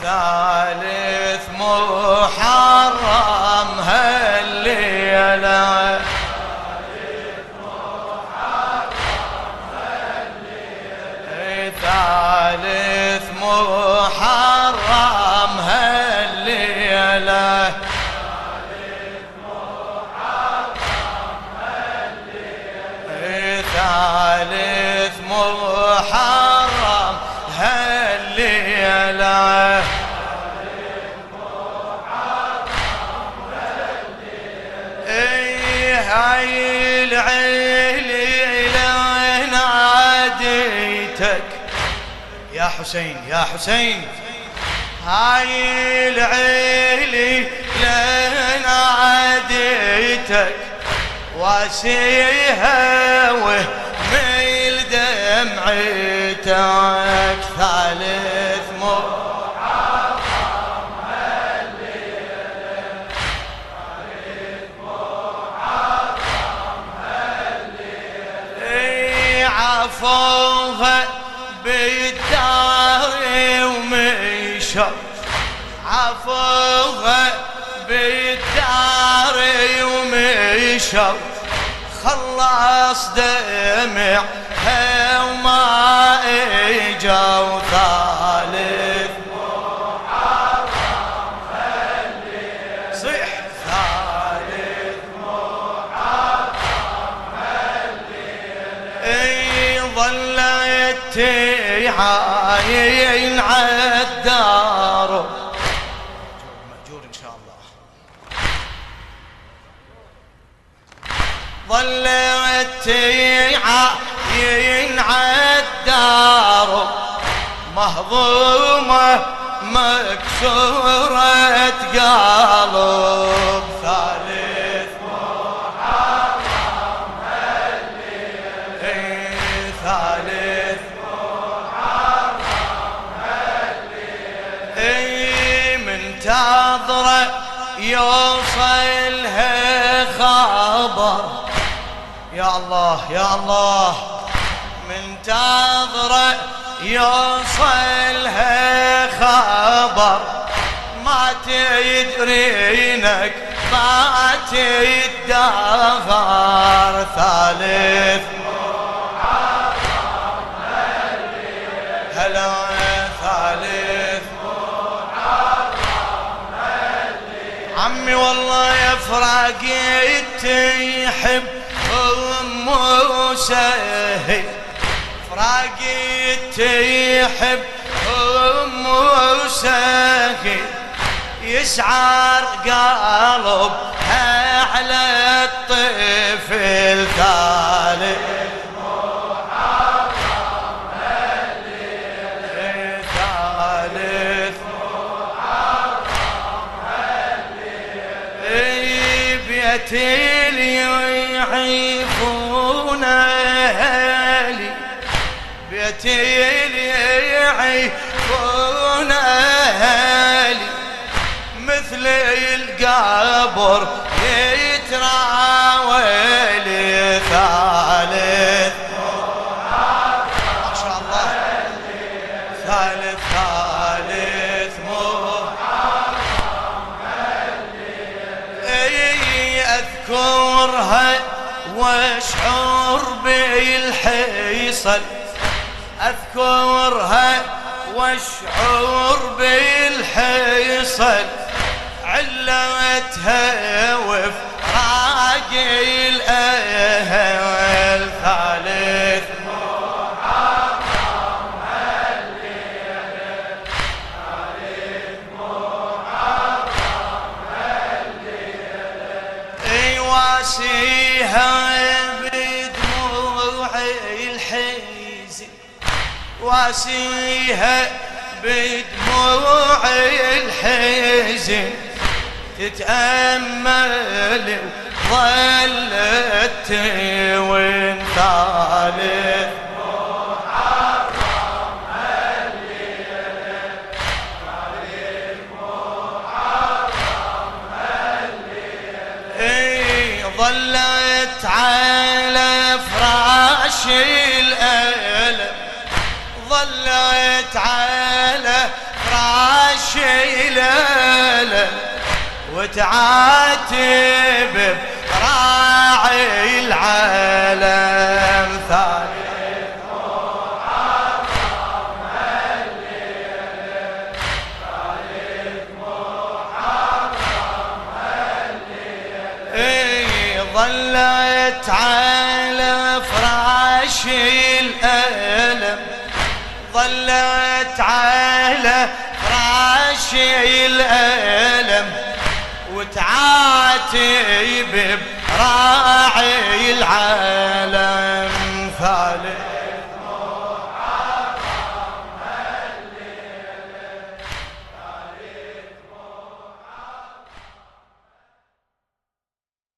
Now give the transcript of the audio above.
ثالث محرم هالليلة ثالث محرم هالليلة ثالث محرم هالليلة هاي العيلة ناديتك يا حسين يا حسين هاي العيلة ناديتك واسيها وميل دمعتك ثالث محرم هالليلة ثالث محرم هالليلة عفوها بالدار ومشوا عفوها بالدار ومشوا خلص دمعها وما اجوا ثالث محرم هالليلة صيح ثالث محرم هالليلة ظلت تعاين عالدار مأجور ان شاء الله ظلت تعاين عالدار مهضومة مكسورة قلب ثالث محرم هالليلة ثالث محرم هالليلة منتظرة يوصلها خبر يا الله يا الله منتظرة يوصلها خبر ما تدرينك ما تدهر ثالث محرم هالليلة هلا ثالث محرم هالليلة عمي والله يا فراقيت يحب أم سهيل فراقيت يحب أم سهيل يسعر قلبها على الطفل ثالث محرم هالليلة ثالث محرم هالليلة بيتي يعيفون أهلي بيتي يعيفون أهلي مثل القبر يتراول ثالث ما شاء الله ثالث ثالث أذكرها واشعر بالحيصل أذكرها واشعر بالحيصل علتها وفراق الأهل ثالث محرم هالليلة ثالث محرم هالليلة واسيها بدموع الحزن واسيها بدموع الحزن تتأمل وظلت وين ثالث محرم هالليلة ثالث محرم هالليلة ظلت على فراش الألم ظلت على فراش فراشي الألم وتعاتب راعي العالم. ثالث محرم هالليلة، ثالث محرم هالليلة، ظلت على فراشي الألم، ظلت على فراشي الألم وتعاتب براعي